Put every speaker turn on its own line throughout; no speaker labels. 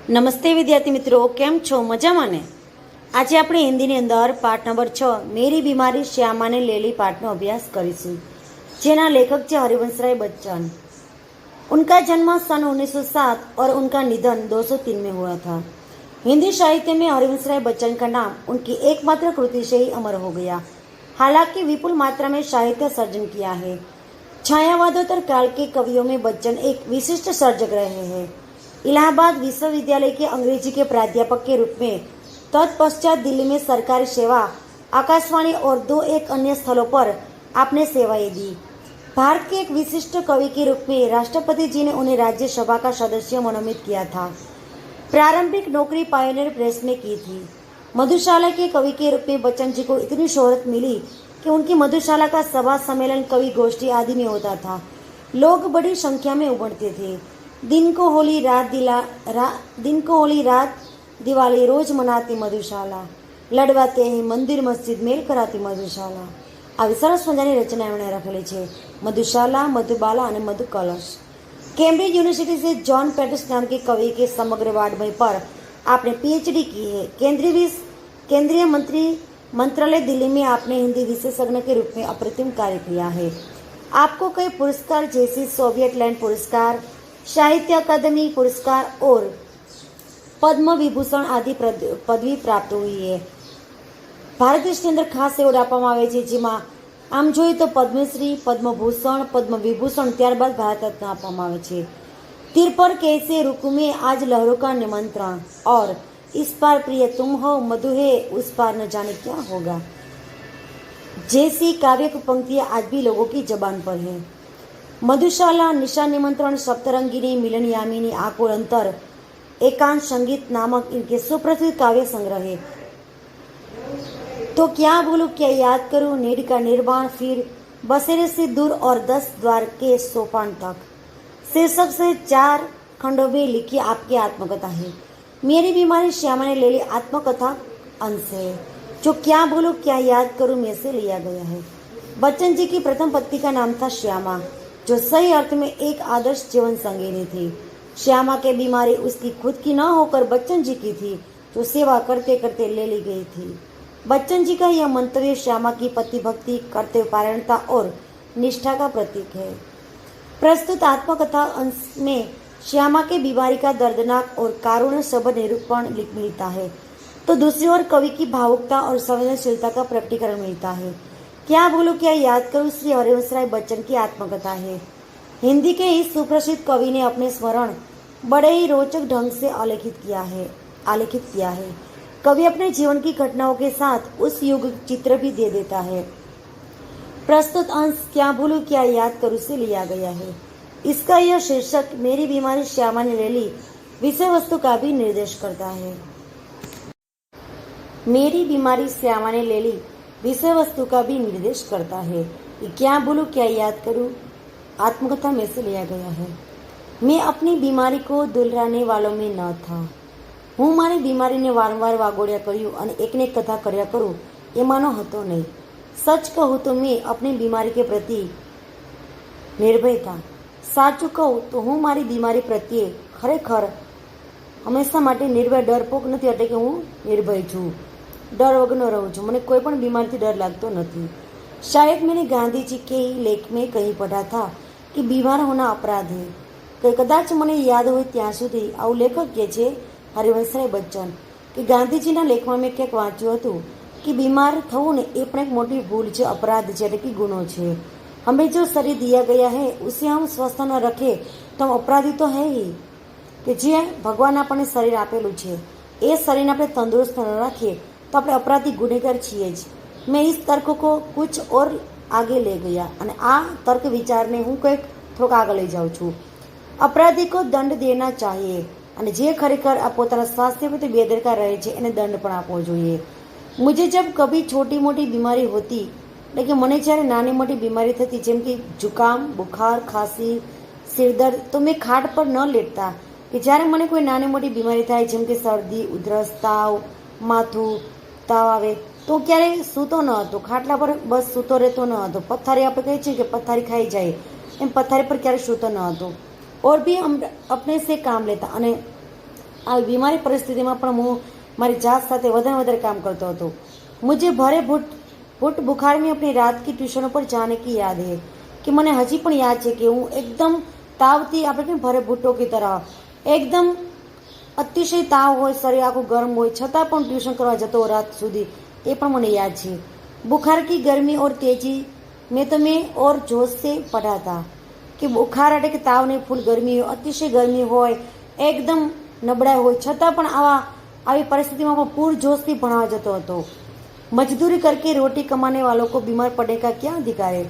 નમસ્તે વિદ્યાર્થી મિત્રો, કેમ છો? મજામાં ને? આજે આપણે હિન્દીની અંદર પાઠ નંબર 6 મેરી બીમારી શ્યામાને લેલી પાઠનો અભ્યાસ કરીશું, જેના લેખક છે हरिवंश राय बच्चन। उनका जन्म सन 1907 और उनका निधन 203 में हुआ था। हिंदी साहित्य में हरिवंश राय बच्चन का नाम उनकी एकमात्र कृति से ही अमर हो गया। हालांकि विपुल मात्रा में साहित्य सर्जन किया है। छायावादोत्तर काल के कवियों में बच्चन एक विशिष्ट सर्जक रहे हैं। इलाहाबाद विश्वविद्यालय के अंग्रेजी के प्राध्यापक के रूप में, तत्पश्चात दिल्ली में सरकारी सेवा, आकाशवाणी और 2-1 अन्य स्थलों पर आपने सेवाएं दी। भारत के एक विशिष्ट कवि के रूप में राष्ट्रपति जी ने उन्हें राज्यसभा का सदस्य मनोनीत किया था। प्रारंभिक नौकरी पायोनियर प्रेस में की थी। मधुशाला के कवि के रूप में बच्चन जी को इतनी शोहरत मिली कि उनकी मधुशाला का सभा सम्मेलन, कवि गोष्ठी आदि में होता था। लोग बड़ी संख्या में उमड़ते थे। दिन को होली रात दिवाली रोज मनाती मधुशाला, लड़वाते हैं मंदिर मस्जिद मेल कराती मधुशाला। આવી સરસ મજાની રચના એમણે રખેલી છે, મધુશાલા, મધુબાલા અને મધુ કલશ। कैम्ब्रिज यूनिवर्सिटी से जॉन पेटिस नाम के कवि के समग्र वाङ्मय पर आपने पीएचडी की है। केंद्रीय मंत्रालय दिल्ली में आपने हिंदी विशेषज्ञ के रूप में अप्रतिम कार्य किया है। आपको कई पुरस्कार जैसे सोवियत लैंड पुरस्कार, साहित्य अकादमी पुरस्कार और पद्म विभूषण आदि पदवी प्राप्त हुई है। भारत देशની અંદર ખાસ એવોર્ડ આપવામાં આવે છે, જેમાં આમ જોઈએ તો પદ્મશ્રી, પદ્મભૂષણ, પદ્મવિભૂષણ, ત્યારબાદ ભારત રત્ન આપવામાં આવે છે। तीर पर कैसे रुकूं में आज लहरों का निमंत्रण, और इस पार प्रिय तुम हो, मधु है उस पार न जाने क्या होगा, जैसी काव्य पंक्तियां आज भी लोगों की जबान पर है। मधुशाला, निशा निमंत्रण, सप्तरंगिनी, मिलन यामिनी, आकुल अंतर, एकांत संगीत नामक इनके सुप्रसिद्ध काव्य संग्रह है। तो क्या बोलूं, क्या याद करूं, नीड का निर्वाण, फिर बसेरे से दूर और 10 द्वार के सोपान तक, शीर्षक से 4 खंडों में लिखी आपकी आत्मकथा है। मेरी बीमारी श्यामा ने ले ली आत्मकथा अंश है, जो क्या बोलूं क्या याद करूं में से लिया गया है। बच्चन जी की प्रथम पत्नी का नाम था श्यामा, जो सही अर्थ में एक आदर्श जीवन संगिनी थी। श्यामा की बीमारी उसकी खुद की न होकर बच्चन जी की थी, जो सेवा करते करते ले ली गई थी। बच्चन जी का यह मंतव्य श्यामा की पति भक्ति, कर्तव्य पारणता और निष्ठा का प्रतीक है। प्रस्तुत आत्मकथा अंश में श्यामा के बीमारी का दर्दनाक और कारुण्य शब्द निरूपण मिलता है, तो दूसरी ओर कवि की भावुकता और संवेदनशीलता का प्रकटीकरण मिलता है। क्या बोलूं क्या याद करूं श्री हरिवंश राय बच्चन की आत्मकथा है। हिंदी के इस सुप्रसिद्ध कवि ने अपने स्मरण बड़े ही रोचक ढंग से आलेखित किया है। कवि अपने जीवन की घटनाओं के साथ उस युग चित्र भी दे देता है। प्रस्तुत अंश क्या बोलूं क्या याद करूं से लिया गया है। इसका यह शीर्षक मेरी बीमारी श्यामा ने ले ली विषय वस्तु का भी निर्देश करता है। मेरी बीमारी श्यामा ने ले ली विषय वस्तु का भी निर्देश करता है। क्या बोलूं क्या याद करूं आत्मकथा में से लिया गया है। मैं अपनी बीमारी को दुलराने वालों में न था। હું મારી બીમારીને વારંવાર વાગોળ્યા કર્યું અને એકને એક કથા કર્યા કરું એમાંનો હતો નહીં। સચ કહું તો મેં अपनी बीमारी के प्रति निर्भय था। સાચું કહું તો હું મારી બીમારી પ્રત્યે ખરેખર હંમેશા માટે નિર્ભય, ડરપોક નથી, એટલે કે હું નિર્ભય છું, डर वगरનો રહું છું। મને કોઈ પણ બીમારીથી डर लागतो નથી। शायद मैंने गांधी जी के लेख में कहीं पढ़ा था कि बीमार होना अपराध है। कदाच મને યાદ હોય ત્યાં સુધી આવું લેખક કહે છે हरिवंश राय बच्चन कि गांधीजी ना लेख में क्या वाँच्યું હતું कि बीमार થવું ने એ પણ એક મોટી ભૂલ છે, अपराध છે, એટલે કે ગુનો છે। हमें जो शरीर दिया गया है उसे हम स्वस्थ न रखे तो हम अपराधी तो है ही। कि जे भगवान आपने शरीर आपेलू है ए शरीर આપણે तंदुरुस्त न રાખીએ तो આપણે अपराधी गुનેगार છીએ જ। मैं इस तर्क को कुछ और आगे ले गया અને આ तर्क विचार ने हूँ કંઈક થોડોક આગળ લઈ જાઉં છું। अपराधी को दंड देना चाहिए અને જે ખરેખર આ પોતાના સ્વાસ્થ્ય પ્રત્યે બેદરકાર રહે છે એને દંડ પણ આપવો જોઈએ। मुझे जब कभी छोटी मोटी बीमारी होती, એટલે કે મને જ્યારે નાની મોટી બીમારી થતી, જેમ કે जुकाम, बुखार, खांसी, सिरदर्द, तो मैं खाट पर न लेटता। કે જ્યારે મને કોઈ નાની મોટી બીમારી થાય, જેમ કે શરદી, ઉધરસ, તાવ, માથું તાવ આવે, તો ક્યારેય સૂતો ન હતો, ખાટલા પર બસ સૂતો રહેતો ન હતો। પથારી આપણે કહીએ છીએ કે પથારી ખાઈ જાય, એમ પથારી પર ક્યારેય સૂતો ન હતો। और भी हम अपने से काम लेता અને આવી બીમારી પરિસ્થિતિમાં પણ હું મારી જાત સાથે વધારે काम करता હતો। मुझे भरे भूट बुखार में अपनी रात की ट्यूशनों पर जाने की याद है कि મને હજી પણ યાદ છે કે હું એકદમ તાવથી આપણે કે ભરે ભૂટ્ટો की तरह એકદમ અતિશય તાવ હોય, શરીર આખું ગરમ હોય છતાં પણ ટ્યુશન કરવા જતો રાત સુધી, એ પણ મને યાદ છે। बुखार की गर्मी और तेजी में तो मैं और जोश से पढ़ा था कि बुखार એટલે કે તાવ નહીં, ફૂલ ગરમી, અતિશય ગરમી હોય, એકદમ નબળાઈ હોય છતાં પણ આવી પરિસ્થિતિમાં પણ પૂરજોશથી ભણવા જતો હતો। મજદૂરી કરકે રોટી કમાને વાલો કો બીમાર પડને કા ક્યાં અધિકાર હે।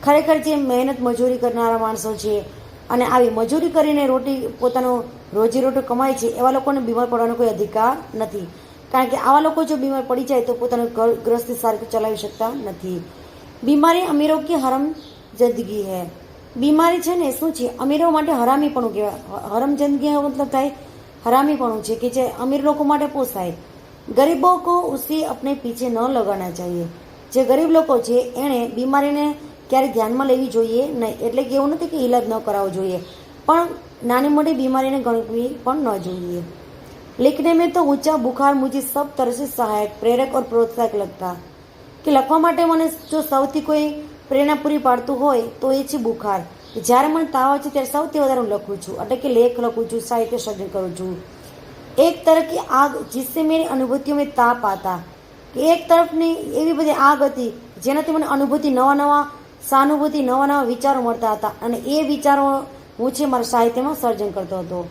ખરેખર જે મહેનત મજૂરી કરનારા માણસો છે અને આવી મજૂરી કરીને રોટી પોતાનો રોજીરોટી કમાય છે એવા લોકોને બીમાર પડવાનો કોઈ અધિકાર નથી, કારણ કે આવા લોકો જો બીમાર પડી જાય તો પોતાનું ઘર ગૃહસ્થી સારી રીતે ચલાવી શકતા નથી। બીમારી અમીરો की હરમ જિંદગી હૈ। બીમારી છે ને શું છે, અમીરો માટે હરામીપણું કહેવાય। હરમ જિંદગી મતલબ થાય હરામીપણું છે કે જે અમીર લોકો માટે પોસાય। ગરીબો કો ઉસી અપને પીછે ન લગાના ચાહીએ। જે ગરીબ લોકો છે એણે બીમારીને ક્યારે ધ્યાનમાં લેવી જોઈએ નહીં, એટલે કે એવું નથી કે ઈલાજ ન કરાવવો જોઈએ, પણ નાની મોટી બીમારીને ગણવી પણ ન જોઈએ। लिखने में तो ऊंचा बुखार मुझे सब तरह से सहायक, प्रेरक और प्रोत्साहक लगता કે લખવા માટે મને જો સૌથી કોઈ પ્રેરણા પૂરી પાડતું હોય તો એ છે બુખાર। જ્યારે મને તાવ આવે છે ત્યારે સૌથી વધારે હું લખું છું, એટલે કે લેખ લખું છું, સાહિત્ય સર્જન કરું છું। એક તરફ की आग जिससे मेरी अनुभूतियों में ताप आता કે એક તરફની એવી બધી આગ હતી જેનાથી મને અનુભૂતિ, નવા સહાનુભૂતિ, નવા વિચારો મળતા હતા અને એ વિચારો હું છે મારા સાહિત્યમાં સર્જન કરતો હતો।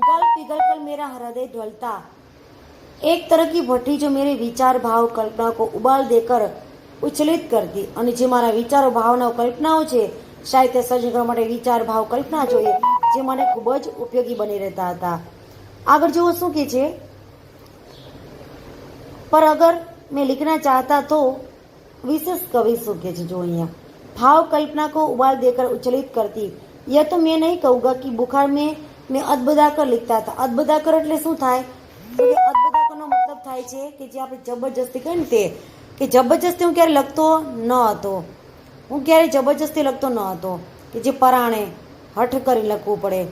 गल पिघल कर मेरा हृदय ढलता, एक तरह की भट्टी जो मेरे विचार भाव कल्पना को उबाल देकर उछलित करती, અને જે મારા વિચારો ભાવનાઓ કલ્પનાઓ છે સાહિત્ય સર્જન કરવા માટે વિચાર ભાવ કલ્પના જોઈએ જે મને ખૂબ જ ઉપયોગી બની રહેતા હતા। આગળ જુઓ શું કે છે, पर अगर मैं लिखना चाहता तो विशेष कवि શું કે છે, જો અહીંયા भाव कल्पना को उबाल देकर उछलित करती, यह तो मैं नहीं कहूँगा कि बुखार में मैं अदबदाकर लिखता था। अदबदाकर એટલે શું થાય, તો કે અદબદાકરનો મતલબ થાય છે કે જે આપણે જબરજસ્તી કહીએ ને તે, કે જબરજસ્તી હું ક્યારે લખતો ન હતો, હું ક્યારે જબરજસ્તી લખતો ન હતો કે જે પરાણે હઠ કરી લખવું પડે।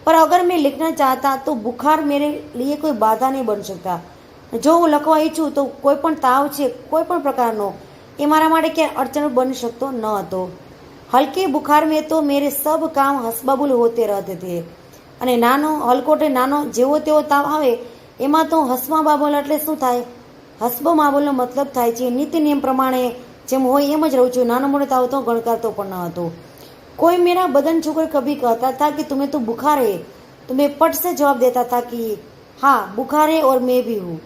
पर अगर मैं लिखना चाहता तो बुखार मेरे लिए कोई बाधा नहीं बन सकता। જો હું લખવા ઈચ્છું તો કોઈ પણ તાવ છે કોઈ પણ પ્રકારનો એ મારા માટે ક્યાંય અડચણ બની શકતો ન હતો। હલકે બુખાર મેં તો મેરે સબ કામ હસબબુલ હોતે રહેતે થે, અને નાનો હલકોટે નાનો જેવો તેવો તાવ આવે એમાં તો હસમા બાબુલ એટલે શું થાય, હસબ માબુલનો મતલબ થાય છે નીતિ નિયમ પ્રમાણે જેમ હોય એમ જ રહું છું, નાનો મોટો તાવ તો ગણકારતો પણ ન હતો। कोई मेरा बदन छूकर कभी कहता था कि तुम्हें तो बुखार है, तो मैं पट से जवाब देता था कि हाँ बुखार है और मैं भी हूँ।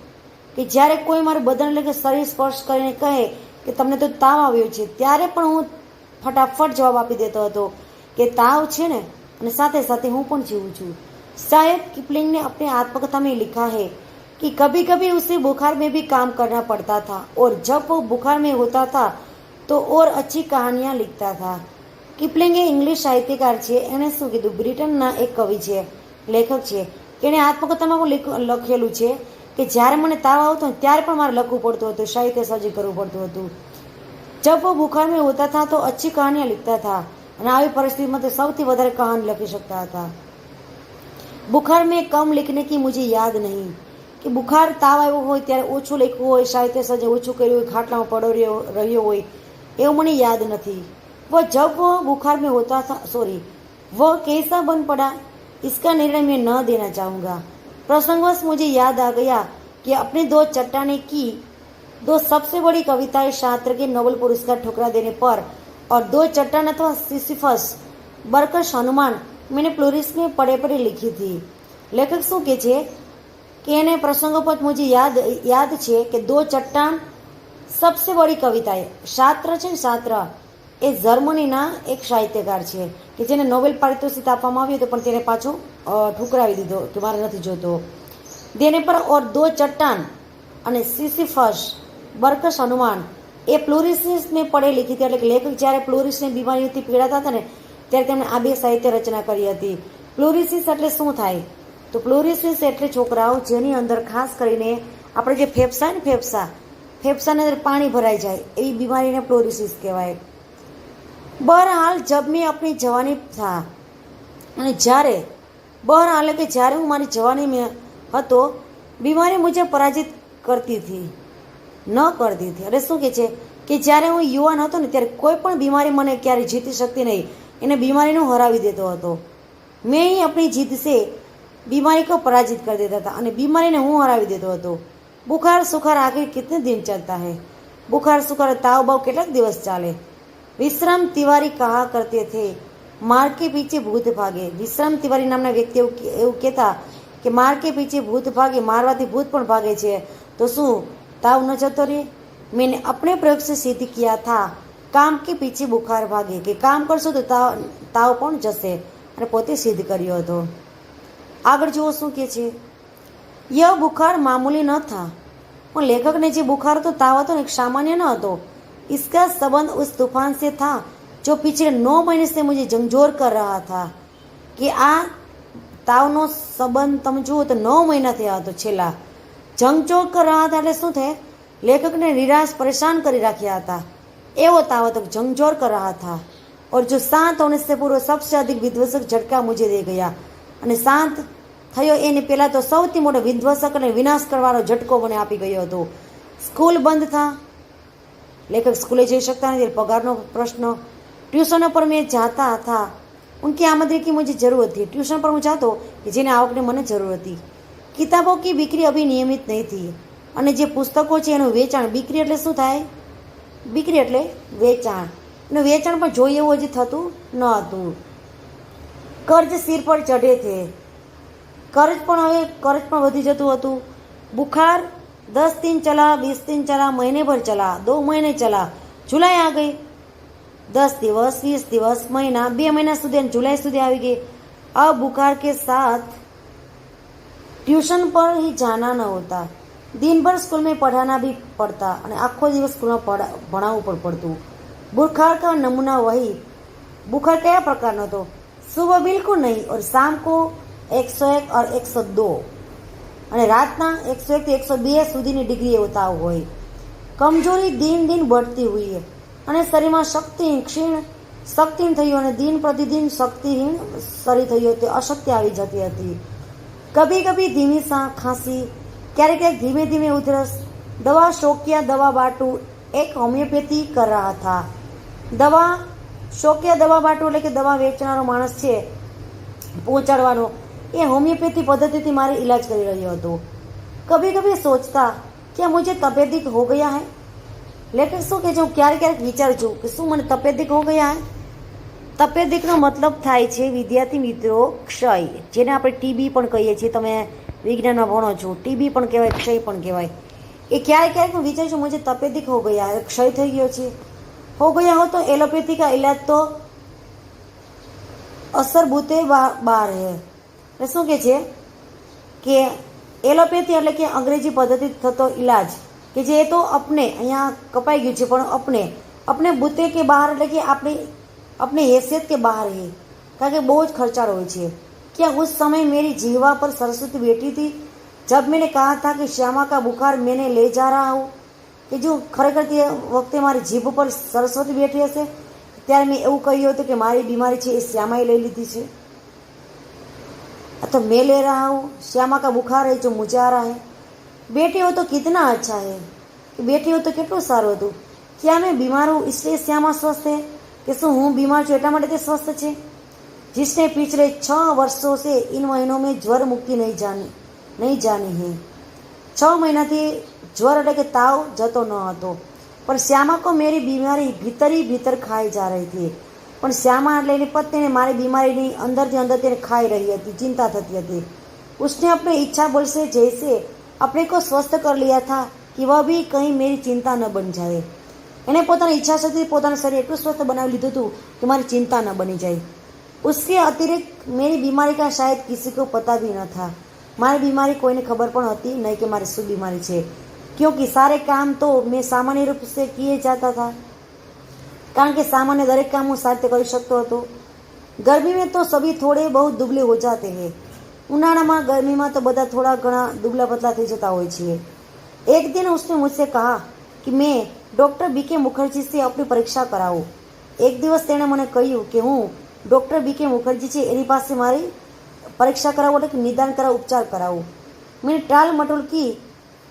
કે જ્યારે કોઈ મારું બદન એટલે કે શરીર સ્પર્શ કરીને કહે કે તમને તો તાવ આવ્યો છે, ત્યારે પણ હું ફટાફટ જવાબ આપી દેતો હતો કે તાવ છે ને, અને સાથે સાથે હું પણ જીવું છું। शायद किपलिंग ने अपने आत्मकथा में लिखा है कि कभी कभी उसे बुखार में भी काम करना पड़ता था और जब वो बुखार में होता था तो और अच्छी कहानियाँ लिखता था। કિપલિંગ એ ઇંગ્લિશ સાહિત્યકાર છે, એણે શું કીધું, બ્રિટનના એક કવિ છે, લેખક છે, એણે આત્મકથામાં પણ લખેલું છે કે જ્યારે મને તાવ આવતો ત્યારે પણ મારે લખવું પડતું હતું, સાહિત્ય સર્જન કરવું પડતું હતું। જબ વો બુખાર में होता था तो अच्छी कहानियाँ लिखता था, અને આવી પરિસ્થિતિમાં તો સૌથી વધારે કહાની લખી શકતા હતા। બુખાર में कम लिखने की मुझे याद नहीं, કે બુખાર તાવ આવ્યો હોય ત્યારે ઓછું લખવું હોય, સાહિત્ય સર્જન ઓછું કર્યું હોય, ખાટલામાં પડો રહ્યો હોય એવું મને યાદ નથી। वो जब वो बुखार में होता था वो कैसा बन पड़ा इसका निर्णय मैं न देना चाहूँगा। प्रसंगवश मुझे याद आ गया कि अपने दो चट्टाने की दो सबसे बड़ी कविताएं शास्त्र के नोबेल पुरस्कार ठुकरा देने पर और दो चट्टान अथवा सिसिफस बरकश हनुमान मैंने प्लूरिस में पड़े पड़े लिखी थी। लेखक શું કે છે કે એને પ્રસંગોપત મુજે યાદ છે કે દો ચટ્ટાન સબસે બડી કવિતાએ, શાસ્ત્ર છે ને શાસ્ત્ર એ જર્મનીના એક સાહિત્યકાર છે કે જેને નોબેલ પારિતોષિક આપવામાં આવ્યું હતું પણ તેને પાછો ઠુકરાવી દીધો કે મારે નથી જોતો। દેને પર ઓર દો ચટ્ટાન અને સિસિફસ બરકશ હનુમાન એ પ્લુરિસિસને પડે લીખી હતી, એટલે કે લેખક જ્યારે પ્લુરિસની બીમારીથી પીડાતા હતા ને ત્યારે તેમણે આ બે સાહિત્ય રચના કરી હતી। પ્લુરિસિસ એટલે શું થાય, તો પ્લુરિસિસ એટલે છોકરાઓ જેની અંદર ખાસ કરીને આપણે જે ફેફસા ને ફેફસાની અંદર પાણી ભરાઈ જાય એવી બીમારીને પ્લુરિસિસ કહેવાય। बहरहाल जब मैं अपनी जवानी था અને જ્યારે બહરહાલ કે જ્યારે હું મારી જવાની में હતો બીમારી મુજે પરાજિત કરતી હતી ન કરતી હતી. એટલે શું કહે છે કે જ્યારે હું યુવાન હતો ને ત્યારે કોઈ પણ બીમારી મને ક્યારેય જીતી શકતી નહીં, એને બીમારીનું હરાવી દેતો હતો. મેં ही अपनी जीत से बीमारी को पराजित कर देता था અને બીમારીને હું હરાવી દેતો હતો. बुखार सुखार आखिर कितने दिन चलता है? बुखार सुखार ताव बाव કેટલાક દિવસ ચાલે? વિશ્રામ તિવારી કહા કરતે થે માર કે પીછે ભૂત ભાગે. વિશ્રામ તિવારી નામના વ્યક્તિ એવું કહેતા કે માર કે પીછે ભૂત ભાગે, મારવાથી ભૂત પણ ભાગે છે, તો શું તાવ ન જતો રહે? मैंने अपने प्रयोग से सिद्ध किया था કામ કે પીછે બુખાર ભાગે, કે કામ કરશો તો તાવ પણ જશે, અને પોતે સિદ્ધ કર્યો હતો. આગળ જુઓ શું કહે છે. यह बुखार मामूली न था. પણ લેખકને જે બુખાર તો તાવ હતો ને એક સામાન્ય ન હતો. इसका संबंध उस तूफान से था जो पिछले 9 महीने से मुझे झंझोर कर रहा था. કે આ તાવનો સંબંધ તમે જુઓ તો 9 મહિના થયા હતો છેલ્લા. ઝંઝોર કર રહ્યા હતા એટલે શું થાય? લેખકને નિરાશ પરેશાન કરી રાખ્યા હતા, એવો તાવ હતો. ઝંઝોર કર રહ્યા था और जो शांत होने से पूर्व सबसे अधिक विध्वंसक झटका मुझे दे गया. અને શાંત થયો એને પહેલાં તો સૌથી મોટો વિધ્વંસક અને વિનાશ કરવાનો ઝટકો મને આપી ગયો હતો. સ્કૂલ બંધ થા. लेखक स्कूले जा सकता नहीं, पगार प्रश्न. ट्यूशनों पर मैं जाता था, उनकी आमदनी की मुझे जरूरत थी. ट्यूशन पर હું જાતો કે જેને આવકની મને જરૂર હતી. કિતાબો કી બિક્રી અભી નિયમિત નહીં થી. અને જે પુસ્તકો છે એનું વેચાણ, બિક્રી એટલે શું થાય? બિક્રી એટલે વેચાણ. એનું વેચાણ પણ જોઈએ એવું હજી થતું ન હતું. કર્જ સિર પર ચઢે છે. कर्ज પણ વધી જતું હતું. बुखार 10 दिन चला, 20 दिन चला, महीने भर चला, 2 महीने चला, जुलाई आ गई. 10 દિવસ, 20 દિવસ, મહિના, 2 મહિના સુધી, जुलाई સુધી આવી ગઈ. अब बुखार के साथ ट्यूशन पर ही जाना न होता. दिन भर स्कूल में पढ़ाना भी पड़ता અને આખો દિવસ સ્કૂલમાં ભણાવવું પણ પડતું. बुखार का नमूना वही. बुखार કયા પ્રકારનો હતો? सुबह बिल्कुल नहीं और शाम को 101 और 102 અને રાતના 101 થી 102 સુધીની ડિગ્રી એવો તાવ હોય. કમજોરી દિન દિન बढ़ती हुई અને શરીરમાં શક્તિહીન થયું અને દિન પ્રતિદિન શક્તિહીન શરીર થયું, તે અશક્તિ આવી જતી હતી. કભી કભી ધીમી ખાંસી, ક્યારેક ક્યારેક ધીમે ધીમે ઉધરસ. દવા શોકિયા દવા બાટુ એક હોમિયોપેથી કર રહા થા. દવા શોકિયા દવા બાટુ એટલે કે દવા વેચનારો માણસ છે, પહોંચાડવાનો, એ હોમિયોપેથી પદ્ધતિથી મારે ઇલાજ કરી રહ્યો હતો. કભી કભી સોચતા કે મુझे तपेदिक हो गया है. લેખક શું કહે છે, હું ક્યારેક ક્યારેક વિચારું છું કે શું મને તપેદિક હો ગયા હે. તપેદિકનો મતલબ થાય છે વિદ્યાર્થી મિત્રો ક્ષય, જેને આપણે ટીબી પણ કહીએ છીએ. તમે વિજ્ઞાનમાં ભણો છો, ટીબી પણ કહેવાય, ક્ષય પણ કહેવાય. એ ક્યારેક ક્યારેક હું વિચારું છું મુझे તપેદિક હો ગયા હે, ક્ષય થઈ ગયો છે. હો ગયા હો તો એલોપેથી કા ઇલાજ તો અસર બુતે બહાર હે. એટલે શું કહે છે કે એલોપેથી એટલે કે અંગ્રેજી પદ્ધતિ થતો ઇલાજ કે જે તો अपने અહીંયા કપાઈ ગયું છે, પણ अपने બુતે કે બહાર એટલે કે આપણી हैसियत के बाहर है. કારણ કે બહુ જ ખર્ચાળ હોય છે. क्या उस समय मेरी जीवा पर सरस्वती बैठी थी जब मैंने कहा था कि श्यामा का बुखार मैंने ले जा रहा हूँ. કે જો ખરેખર તે વખતે મારી જીભ પર સરસ્વતી બેઠી હશે ત્યારે મેં એવું કહ્યું હતું કે મારી બીમારી છે એ શ્યામાએ લઈ લીધી છે. तो मैं ले रहा हूँ, श्यामा का बुखार है जो मुझे आ रहा है. बेटी हो तो कितना अच्छा है, बेटी हो तो કેટલું સારું હતું. क्या मैं बीमार हूँ इसलिए श्यामा स्वस्थ है, कि શું હું બીમાર છું એટલા માટે તે સ્વસ્થ છે. जिसने पिछले 6 वर्षों से इन महीनों में ज्वर मुक्ति नहीं जानी है. 6 મહિનાથી ज्वर એટલે કે તાવ જતો ન હતો. पर श्यामा को मेरी बीमारी भीतर ही भीतर खाई जा रही थी. પણ શ્યામા એટલે એની પત્નીને મારી બીમારીની અંદરથી અંદર તેને ખાઈ રહી હતી, ચિંતા થતી હતી. उसने अपनी इच्छा बल से जैसे अपने को स्वस्थ कर लिया था कि वह भी कहीं मेरी चिंता न बन जाए. એને પોતાની ઈચ્છા શક્તિ પોતાનું શરીર એટલું સ્વસ્થ બનાવી લીધું હતું કે મારી ચિંતા ન બની જાય. उसके अतिरिक्त मेरी बीमारी का शायद किसी को पता भी न था. મારી બીમારી કોઈને ખબર પણ હતી નહીં કે મારી શું બીમારી છે. क्योंकि सारे काम तो मैं सामान्य रूप से किए जाता था. કારણ કે સામાન્ય દરેક કામ હું સારી રીતે કરી શકતો હતો. गर्मी में तो सभी थोड़े बहुत दुबले हो जाते हैं. ઉનાળામાં ગરમીમાં તો બધા થોડા ઘણા दुबला पतला થઈ જતા હોય છે. एक दिन उसने मुझसे कहा कि मैं डॉक्टर बीके मुखर्जी से अपनी परीक्षा कराऊं. એક દિવસ તેણે મને કહ્યું કે હું ડૉક્ટર બીકે મુખર્જી છે એની પાસે મારી પરીક્ષા કરાવો એટલે કે નિદાન કરાવો, ઉપચાર કરાવો। मैंने टाल मटोल की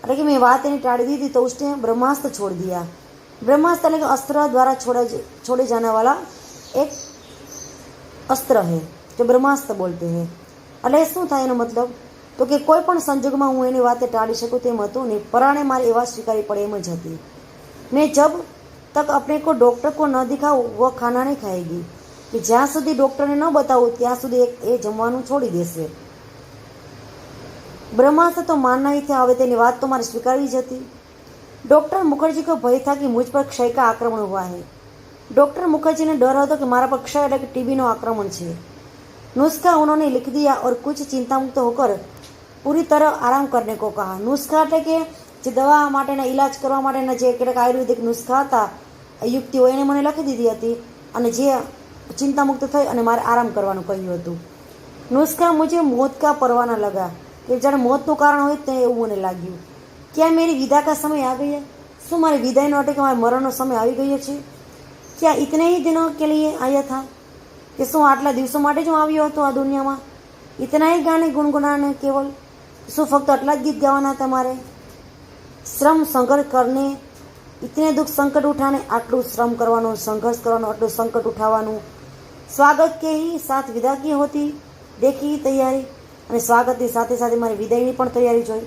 એટલે કે મેં વાત એની ટાળી दी थी तो उसने ब्रह्मास्त्र छोड़ दिया। ब्रह्मास्त्र એટલે કે अस्त्र द्वारा छोड़े जाने वाला एक अस्त्र है जो ब्रह्मास्त्र बोलते हैं। એટલે શું થાય એનો મતલબ તો કે કોઈ પણ સંજોગમાં હું એની વાતે ટાળી શકું તેમ હતું નહીં, પરાણે મારે એવા સ્વીકારવી પડે એમ જ હતી। મેં જબ તક अपने को डॉक्टर को न दिखाऊं वो खाना नहीं खाएगी, કે જ્યાં સુધી ડૉક્ટરને ન બતાવું ત્યાં સુધી એ જમવાનું છોડી દેશે। ब्रह्मास्त्र तो मानना ही था, હવે તેની વાત તો મારે સ્વીકારવી જ હતી। डॉक्टर मुखर्जी को भय था कि मुझ पर क्षय का आक्रमण हुआ है। डॉक्टर मुखर्जी ने डर હતો કે મારા પર ક્ષય એટલે કે ટીબીનો આક્રમણ છે। नुस्खा उन्होंने लिख दिया और कुछ चिंता मुक्त होकर पूरी तरह आराम करने को कहा। नुस्खा એટલે કે જે દવા માટેના ઇલાજ કરવા માટેના જે કેટલાક આયુર્વેદિક નુસ્ખા હતા, યુક્તિઓ એને મને લખી દીધી હતી અને જે ચિંતામુક્ત થઈ અને મારે આરામ કરવાનું કહ્યું હતું। નુસ્ખા मुझे मौत का परवाना लगा, કે જાણે મોતનું કારણ હોય તે એવું મને લાગ્યું। क्या मेरी विदा का समय आ गया, શું મારી વિદાયનો એટલે કે મારા મરણનો સમય આવી ગયો છે? क्या इतने ही दिनों के लिए आया था, કે શું આટલા દિવસો માટે જ હું આવ્યો હતો આ દુનિયામાં? इतना ही गाने गुनगुनाने केवल, શું ફક્ત આટલા જ ગીત ગાવાના હતા મારે? શ્રમ સંઘર્ષ કરને इतने दुख संकट उठाने, આટલું શ્રમ કરવાનું, સંઘર્ષ કરવાનું, આટલું સંકટ ઉઠાવવાનું। સ્વાગત કે ही साथ विदा की होती देखी तैयारी, અને સ્વાગતની સાથે સાથે મારી વિદાયની પણ તૈયારી જોઈ।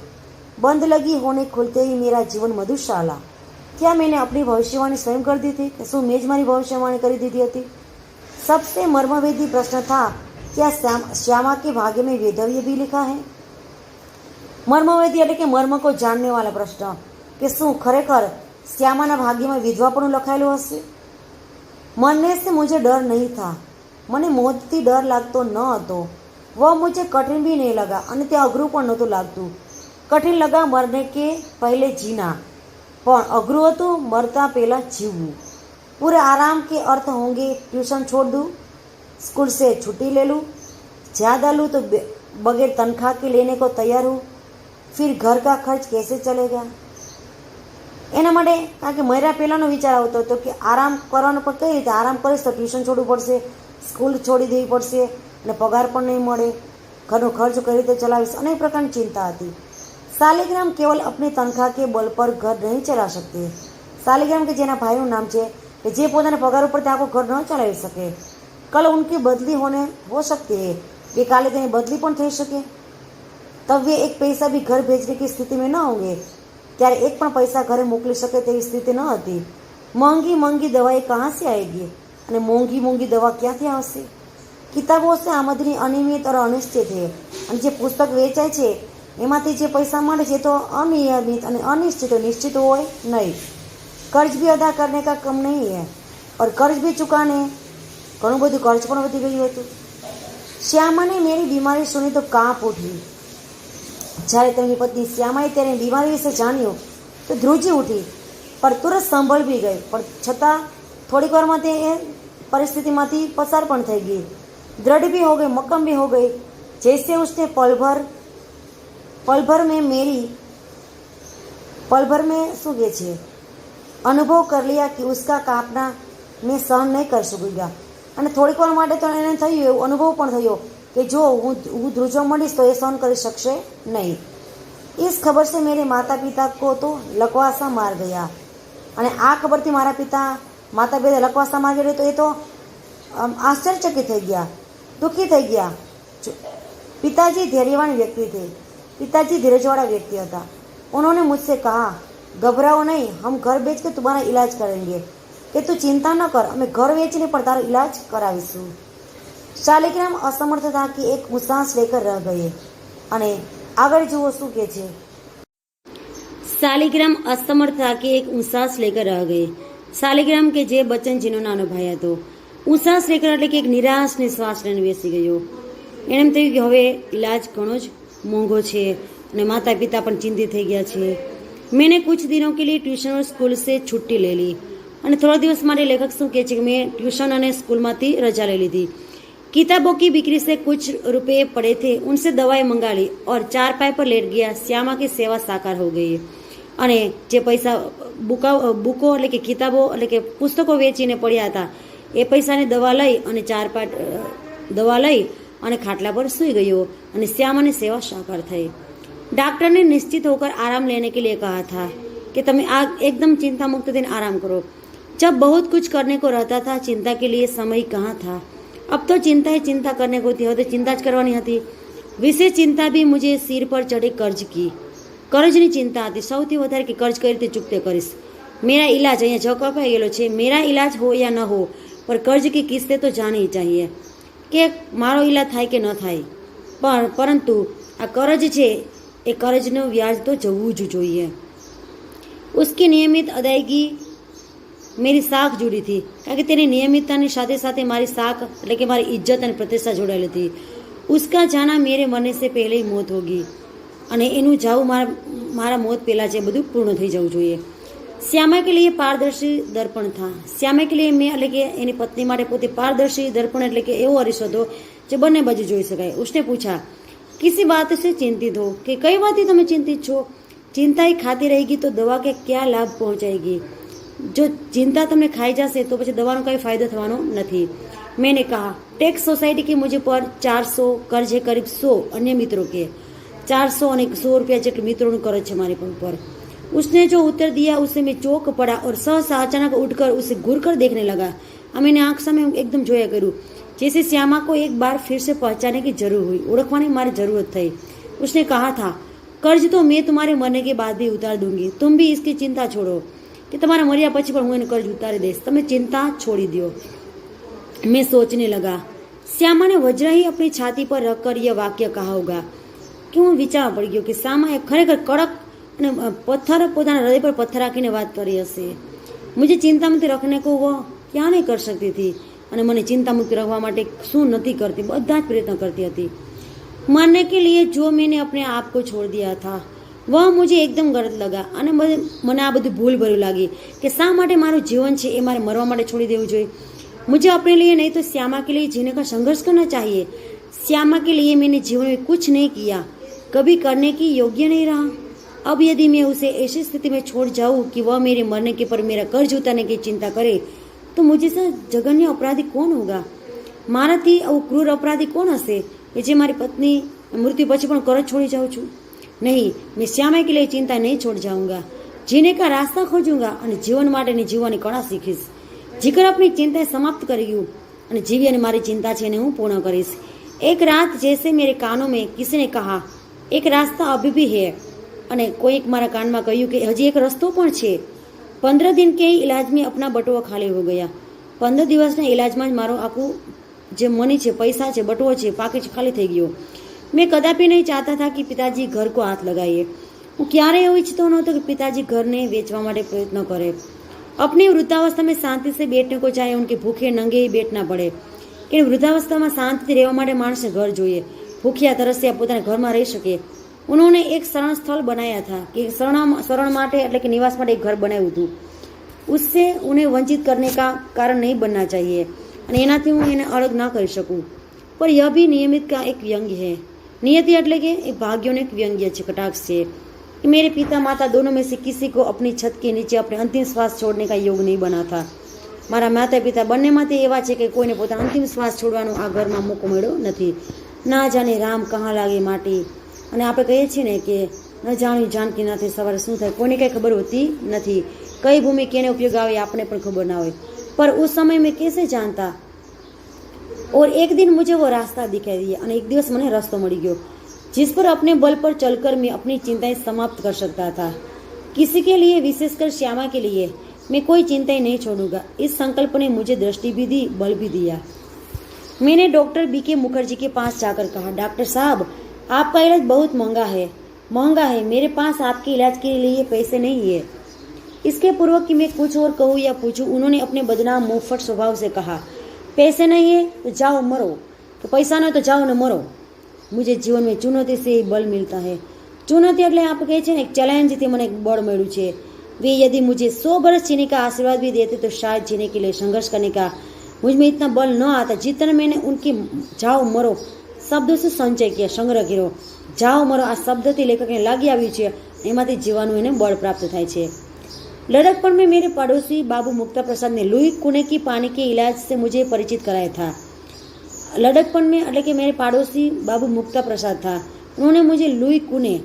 બંધ લગી હોને ખુલતે ही मेरा जीवन मधुशाला, क्या मैंने अपनी भविष्यवाणी स्वयं कर दी थी, કે શું મેં જ મારી ભવિષ્યવાણી કરી દીધી હતી? सबसे मर्मवेदी प्रश्न था, क्या श्यामा के भाग्य में वेदव्य भी लिखा है? मर्मवेदी એટલે કે મર્મ को जानने वाला प्रश्न, કે શું ખરેખર શ્યામાના ભાગ્યમાં વિધવાપણું લખાયેલું હશે? मरने से मुझे डर नहीं था, મને મોતથી ડર લાગતો ન હતો। वह मुझे कठिन भी नहीं लगा, અને તે અઘરું પણ નહોતું લાગતું। कठिन लगा मरने के पहले जीना, પણ અઘરું હતું મરતા પહેલા જીવવું। पूरे आराम के अर्थ होंगे ट्यूशन छोड़ दूँ, स्कूल से छुट्टी ले लूँ, ज़्यादा लूँ तो बगैर तनख्वाह के लेने को तैयार हूँ, फिर घर का खर्च कैसे चलेगा? એના માટે કારણ કે મર્યા પહેલાંનો વિચાર આવતો હતો કે આરામ કરવાનો પણ કઈ રીતે આરામ કરીશ તો ટ્યુશન છોડવું પડશે, સ્કૂલ છોડી દેવી પડશે અને પગાર પણ નહીં મળે, ઘરનો ખર્ચ કઈ રીતે ચલાવીશ, અનેક પ્રકારની ચિંતા હતી। શાલિગ્રામ केवल अपनी तनख्वाह के बल पर घर नहीं चला सकते। શાલિગ્રામ કે જેના ભાઈનું નામ છે कि जे પોતાના પગાર ઉપરથી આખો ઘર ન ચલાવી શકે। कल उनकी बदली होने हो सकती है, कि काले तेनी बदली पण થઈ શકે। तब वे एक पैसा भी घर भेजने की स्थिति में न होंगे, ત્યારે એક પણ પૈસા ઘરે મોકલી શકે તેવી સ્થિતિ ન હતી। મોંઘી મોંઘી દવાઈ कहाँ से आएगी, અને મોંઘી મોંઘી દવા ક્યાંથી આવશે? કિતાબો से आमदनी अनियमित और अनिश्चित है, અને જે પુસ્તક વેચાય છે એમાંથી જે પૈસા મળે છે તો અનિયમિત અને અનિશ્ચિત નિશ્ચિત હોય નહીં। कर्ज भी अदा करने का कम नहीं है, और कर्ज भी चुकाने ઘણું બધું ખર્ચ પણ વધી ગયું હતું। શ્યામાને મેરી બીમારી સુની તો કાંપ ઉઠી। જ્યારે તેમની પત્ની શ્યામાએ તેની બીમારી વિશે જાણ્યું તો ધ્રુજી ઉઠી, પણ તુરંત સંભળવી ગઈ, પણ છતાં થોડીક વારમાં તે એ પરિસ્થિતિમાંથી પસાર પણ થઈ ગઈ। दृढ़ भी हो गई, मक्कम भी हो गई, जैसे उसने पल भर में શું કહે છે अनुभव कर लिया कि उसका कांपना मैं सहन नहीं कर सकूंगा। અને થોડીક વાર માટે તો એને થયું એવું અનુભવ પણ થયો કે જો હું ધ્રુજવા માંડીશ તો એ સહન કરી શકશે નહીં। इस खबर से मेरे माता पिता को तो लकवासा मार गया, અને આ ખબરથી મારા માતા પિતા લકવાસા માર ગયો તો એ તો આશ્ચર્યચકિત થઈ ગયા, दुखी થઈ ગયા। पिताजी धैर्यवान व्यक्ति थे, पिताजी धीरजवाड़ा व्यक्ति था। उन्होंने मुझसे कहा, घबराओ नहीं, हम घर बेच के तुम्हारा इलाज करेंगे, कि तू चिंता न कर, हमें घर बेचने पर तारा इलाज करावीशू। शालिग्राम असमर्थ था कि एक सांस लेकर रह गए, અને આગળ જુઓ શું કે છે। શાલિગ્રામ અસમર્થ था कि एक सांस लेकर रह गए। શાલિગ્રામ કે જે બચનજીનો નાનો ભાઈ હતો, सांस लेकर એટલે કે એક નિરાશ ને શ્વાસ લઈને બેસી ગયો। એને એમ થયું કે હવે ઇલાજ ઘણો જ મોંઘો છે અને માતા પિતા પણ ચિંતિત થઈ ગયા છે। मैंने कुछ दिनों के लिए ट्यूशन और स्कूल से छुट्टी ले ली, અને થોડા દિવસ માટે લેખક શું કહે છે કે મેં ટ્યુશન અને સ્કૂલમાંથી રજા લઈ લીધી। किताबों की बिक्री से कुछ रुपए पड़े थे, उनसे दवाई मंगा ली और चारपाई पर लेट गया। श्यामा की सेवा साकार हो गई, અને જે પૈસા બુકો એટલે કે કિતાબો એટલે કે પુસ્તકો વેચીને પડ્યા હતા એ પૈસાની દવા લઈ અને દવા લઈ અને खाटला पर सोई गयो અને श्यामा ने सेवा साकार થઈ। डॉक्टर ने निश्चित होकर आराम लेने के लिए कहा था कि तुम एकदम चिंता मुक्त दिन आराम करो। जब बहुत कुछ करने को रहता था, चिंता के लिए समय कहाँ था। अब तो चिंता ही चिंता करने को थी, तो चिंता ज करवानी હતી। विशेष चिंता भी मुझे सिर पर चढ़े कर्ज की, कर्जनी चिंता હતી સૌથી વધારે કે कर्ज કઈ રીતે ચૂકતે કરીશ। मेरा इलाज અહીંયા જો કપાઈ ગયેલો છે, मेरा इलाज हो या न हो पर कर्ज की किस्तें तो जानी ही चाहिए કે મારો इलाज થાય કે ન થાય, પણ પરંતુ આ कर्ज છે એ कर्जનું વ્યાજ તો જવું જ જોઈએ। उसकी नियमित अदायगी मेरी साख जुड़ी थी, કારણ કે તેની નિયમિતતાની સાથે સાથે મારી સાખ એટલે કે મારી ઇજ્જત અને પ્રતિષ્ઠા જોડાયેલી હતી। उसका जाना मेरे मरने से पहले ही मौत होगी અને એનું જાવું મારા મોત પહેલા જે બધું પૂર્ણ થઈ જવું જોઈએ। श्यामा के लिए पारदर्शी दर्पण था। श्यामा के लिए मैं એટલે કે એની પત્ની માટે પોતે પારદર્શી દર્પણ એટલે કે એવો અરીસો હતો જે બંને બાજુ જોઈ શકાય। उसने पूछा किसी बात से चिंतित हो कि कई बातें તમે चिंतित છો। चिंता ही खाती रहेगी तो दवा के क्या लाभ पहुंचाएगी। जो चिंता તમને ખાઈ જશે તો પછી દવાનો કઈ ફાયદો થવાનો નથી। मैंने कहा टैक्स सोसाइटी के मुझे पर 400 कर्ज है, करीब 100 अन्य मित्रों के 400 और 100 रुपया જેટલું મિત્રોનું कर्ज છે મારે पर। उसने जो उत्तर दिया उससे मैं चौंक पड़ा और सहसा अचानक उठकर उसे घूर कर देखने लगा। मैंने आंख सामे एकदम जोया करूँ, जैसे श्यामा को एक बार फिर से पहचाने की जरूर हुई, ओळखवानी मारी जरूरत थी। उसने कहा था कर्ज तो मैं तुम्हारे मरने के बाद भी उतार दूंगी, तुम भी इसकी चिंता छोड़ो कि तुम्हारा मर्या પછી પણ હું એનું कर्ज ઉતારી દઈશ, તમે चिंता छोड़ी दो। मैं सोचने लगा श्यामा ने वज्र ही अपनी छाती पर रखकर यह वाक्य कहा होगा कि હું વિચાર પડી ગયો કે શ્યામાએ ખરેખર કડક અને પથ્થર પોતાના હૃદય પર પથ્થર રાખીને વાત કરી હશે। मुझे चिंता मुक्त रखने को वो क्या नहीं कर सकती थी અને મને चिंता मुक्त रखवा માટે શું નથી કરતી, બધા જ પ્રયત્ન કરતી હતી। मरने के लिए जो मैंने अपने आप को छोड़ दिया था वह मुझे एकदम गलत लगा અને મને આ બધું ભૂલ ભર્યું લાગી કે શા માટે મારું જીવન છે એ મારે મરવા માટે છોડી દેવું જોઈએ। मुझे अपने लिए नहीं तो श्यामा के लिए जीने का संघर्ष करना चाहिए। श्यामा के लिए मैंने जीवन में कुछ नहीं किया, कभी करने की योग्य नहीं रहा। अब यदि मैं उसे ऐसी स्थिति में छोड़ जाऊं कि वह मेरे मरने के पर मेरा कर्ज उतारने की चिंता करे तो मुझे से जघन्य अपराधी कौन होगा। माराथी આવું ક્રૂર અપરાધી કોણ હશે કે જે મારી પત્ની મૃત્યુ પછી પણ कर्ज छोड़ी जाऊँ છું। नहीं, मैं श्यामा के लिए चिंता नहीं छोड़ जाऊंगा, जीने का रास्ता खोजूंगा અને જીવન માટેની જીવવાની કળા શીખીશ। જીકર अपनी चिंता समाप्त करेगी અને જીવી અને મારી चिंता છે એને હું પૂર્ણ કરીશ। एक रात जैसे मेरे कानों में किसी ने कहा एक रास्ता अभी भी है અને કોઈક મારા કાનમાં કહ્યું કે હજી એક રસ્તો પણ છે। 15 दिन के इलाज में अपना बटुआ खाली हो गया। 15 દિવસના ઇલાજમાં જ મારો આખું જે મની છે, પૈસા છે, બટુઓ છે, પાકીટ ખાલી થઈ ગયો। मैं कदापि नहीं चाहता था कि पिताजी घर को हाथ लगाए। હું ક્યારેય એવું ઈચ્છતો નહોતો કે પિતાજી ઘરને વેચવા માટે પ્રયત્ન કરે। अपनी वृद्धावस्था में शांति से बैठने को चाहे, उनके भूखे नंगे ही बैठना पड़े। कि वृद्धावस्थाમાં શાંતિથી રહેવા માટે માણસે ઘર જોઈએ, ભૂખ્યા તરસ્યા પોતાના ઘરમાં રહી શકે। उन्होंने एक शरण स्थल बनाया था कि शरण माटे એટલે કે નિવાસ માટે એક ઘર બનાવ્યું હતું। उससे उन्हें वंचित करने का कारण नहीं बनना चाहिए અને એનાથી હું એને અલગ ના કરી શકું। पर यह भी नियमित का एक व्यंग्य है। नियति એટલે કે એ ભાગ્યોનો એક વ્યંગ્ય છે, કટાક્ષ છે कि मेरे पिता माता दोनों में से किसी को अपनी छत के नीचे अपने अंतिम श्वास छोड़ने का योग नहीं बना था। મારા માતા પિતા બંનેમાંથી એવા છે કે કોઈને પોતાનો અંતિમ શ્વાસ છોડવાનો આ ઘરમાં મોકો મળ્યો નથી। ના જાણે રામ કહા લાગે માટી, અને આપણે કહીએ છીએ ને કે ન જાણ્યું જાનકી નાથે સવારે શું થાય, કોઈને કંઈ ખબર હોતી નથી। કઈ ભૂમિ કેને ઉપયોગ આવે આપણે પણ ખબર ના હોય। पर उस समय में कैसे जानता। और एक दिन मुझे वो रास्ता दिखाई दिया અને એક દિવસ મને રસ્તો મળી ગયો जिस पर अपने बल पर चलकर मैं अपनी चिंताएं समाप्त कर सकता था। किसी के लिए, विशेषकर श्यामा के लिए, मैं कोई चिंताएं नहीं छोड़ूंगा। इस संकल्प ने मुझे दृष्टि भी दी, बल भी दिया। मैंने डॉक्टर बीके मुखर्जी के पास जाकर कहा डॉक्टर साहब आपका इलाज बहुत महंगा है, मेरे पास आपके इलाज के लिए पैसे नहीं है। इसके पूर्व कि मैं कुछ और कहूँ या पूछूं, उन्होंने अपने बदनाम मुंहफट स्वभाव से कहा पैसे नहीं है तो जाओ मरो, तो पैसा नहीं तो जाओ न मरो। मुझे जीवन में चुनौती से ही बल मिलता है। चुनौती એટલે आप કહે છે ને એક ચેલેન્જ થી મને બળ મળ્યું છે। वे यदि मुझे 100 बरस जीने का आशीर्वाद भी देते तो शायद जीने के लिए संघर्ष करने का मुझ में इतना बल न आता जितना मैंने उनकी जाओ मरो शब्दों से संचय किया, संग्रह કર્યો। જાઓ મરો આ શબ્દથી લેખકને લાગી આવ્યું છે, એમાંથી જીવવાનું એને બળ પ્રાપ્ત થાય છે। लड़कपन में मेरे पड़ोसी बाबू मुक्ता प्रसाद ने लुई कुने की पानी के इलाज से मुझे परिचित कराया था। लड़कपन में એટલે કે मेरे पड़ोसी बाबू मुक्ता प्रसाद था। उन्होंने मुझे लुई कूने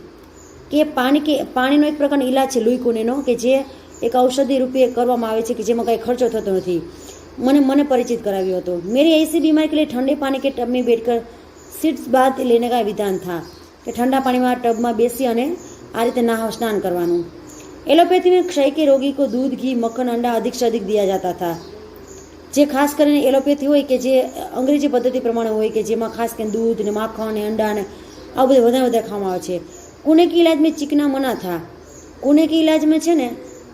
કે પાણીનો એક પ્રકારનો ઈલાજ છે લुई કૂનેનો, કે જે એક ઔષધિ રૂપે કરવામાં આવે છે, કે જેમાં કંઈ ખર્ચો થતો નથી, મને પરિચિત કરાવ્યો હતો। मेरी ऐसी बीमारी के लिए ठंडे पानी के टब में बैठकर सीट्स बाथ लेने का विधान था, કે ઠંડા પાણીમાં ટબમાં બેસી અને આ રીતે સ્નાન કરવાનું। एलोपैथी में क्षय के रोगी को दूध, घी, मक्खन, अंडा अधिक से अधिक दिया जाता था। જે ખાસ કરીને એલોપેથી હોય કે જે અંગ્રેજી પદ્ધતિ પ્રમાણે હોય, કે જેમાં ખાસ કરીને दूध ને માખણ ને અંડા ને આ બધું વધારે ખાવામાં આવે છે। કુને કે इलाज में चिकना मना था। કુને કે इलाज में છે ને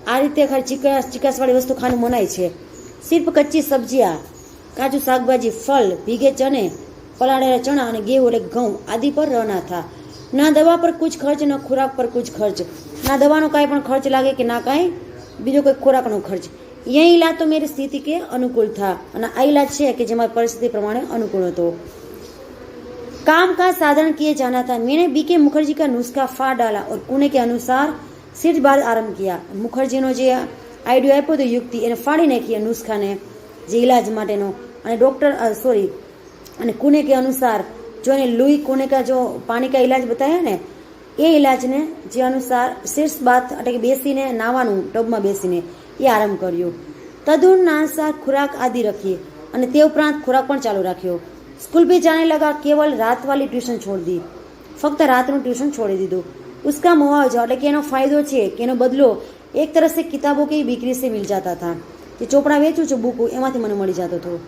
આ રીતે ખાલી ચીકાસવાળી વસ્તુ ખાવાનું મનાય છે। सिर्फ कच्ची सब्जियाँ, काजू, शाकभाजी, फल, भीगे चने, पलाड़ेला चना और गेहूं એટલે ઘઉં आदि पर रहना था। ना दवा पर कुछ खर्च, न खुराक पर कुछ खर्च। ना दवा कांई पण खर्च लागे कि ना कांई बीजो कोई खुराकनो खर्च। यही इलाज तो मेरी स्थिति के अनुकूल था और आ इलाज है कि जेमा परिस्थिति प्रमाणे अनुकूल હતો। काम का साधन किए जाना था। मैंने बीके मुखर्जी का नुस्खा फाड़ डाला और कुने के अनुसार सिर्फ बाद आरंभ किया। मुखर्जीનો જે આઈડિયો આપ્યો તો યુક્તિ એને ફાડી નાખી નુસ્ખાને જે इलाज માટેનો, અને ડોક્ટર અને कुने के अनुसार जो ने लुई कुने का जो पानी का इलाज बताया ने એ इलाजने જે अनुसार शीर्ष बात એટલે કે બેસીને નાવાનું ટબમાં બેસીને એ આરંભ કર્યો। તદુનાસાર खुराक आदि रखी અને તે ઉપરાંત खुराक પણ ચાલુ રાખ્યો। स्कूल भी जाने लगा, केवल रात वाली ट्यूशन छोड़ दी। फक्त रातનું ट्यूशन छोड़ी दीधું। उसका मुआवजा એટલે કે એનો ફાયદો છે કે એનો બદલો एक तरह से किताबों की बिक्री से मिल जाता था। જે ચોપડા વેચું છું બુકો એમાંથી મને મળી જતો હતો।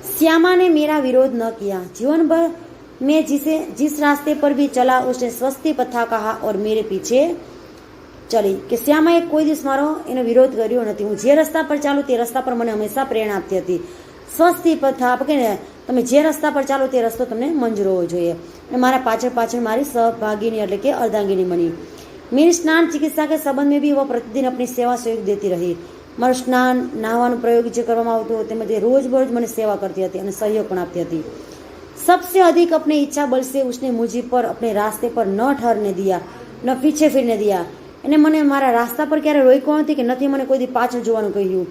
श्यामा ने मेरा विरोध न किया। जीवन भर मैं जिस रास्ते पर भी चला उसने स्वस्ति पथा कहा और मेरे पीछे चली। કે શ્યામાએ કોઈ દિવસ મારો એનો વિરોધ કર્યો નથી। હું જે રસ્તા પર ચાલું તે રસ્તા પર મને હંમેશા પ્રેરણા આપતી હતી। સ્વસ્તિ પથા આપણે કે તમે જે રસ્તા પર ચાલો તે રસ્તો તમને મંજૂર હોવો જોઈએ। અને મારા પાછળ મારી સહભાગીની એટલે કે અર્ધાંગીની બની। मेरी स्नान चिकित्सा के संबंध में भी वह प्रतिदिन अपनी सेवा सहयोग देती रही। મારું સ્નાન નાહવાનું પ્રયોગ જે કરવામાં આવતો તેમાં રોજ મને સેવા કરતી હતી અને સહયોગ પણ આપતી હતી। सबसे अधिक अपने इच्छा बल से उसने मुझे पर अपने रास्ते पर न ठहरने दिया, न पीछे फिरने दिया। એને મને મારા રાસ્તા પર ક્યારે રોક્યો નથી કે નથી મને કોઈ દી પાછળ જોવાનું કહ્યું।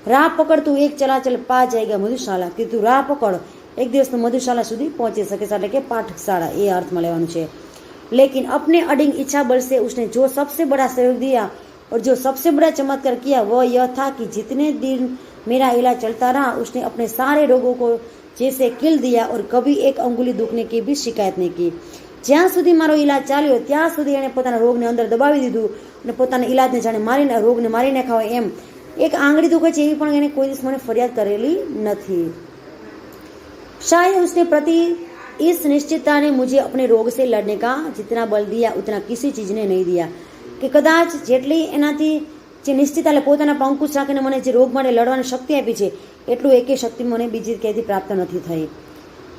રાહ પકડ, તું એક ચલાચલ પા જાયગા મધુશાલા, કે તું રાહ પકડ એક દિવસ તું મધુશાલા સુધી પહોંચી શકે, એટલે કે પાઠશાળા એ અર્થમાં લેવાનું છે। लेकिन अपने अडिंग इच्छा बल से उसने जो सबसे बड़ा सहयोग दिया और जो सबसे बड़ा चमत्कार किया वह यह था कि जितने दिन मेरा इलाज चलता रहा उसने अपने सारे रोगों को जैसे किल दिया और कभी एक अंगुली दुखने की भी शिकायत नहीं की। જ્યાં સુધી મારો ઇલાજ ચાલ્યો ત્યાં સુધી એણે પોતાના રોગને અંદર દબાવી દીધું અને પોતાના ઇલાજને જાણે રોગને મારી નાખાવ એમ એક આંગળી દુખે છે એવી પણ એને કોઈ દિવસ મને ફરિયાદ કરેલી નથી। शायद उसने प्रति इस निश्चितता ने मुझे अपने रोग से लड़ने का जितना बल दिया उतना किसी चीज ने नहीं दिया। કે કદાચ જેટલી એનાથી જે નિશ્ચિતતા એટલે પોતાના પર અંકુશ રાખીને મને જે રોગ માટે લડવાની શક્તિ આપી છે એટલું એકે શક્તિ મને બીજી ક્યાંયથી પ્રાપ્ત નથી થઈ।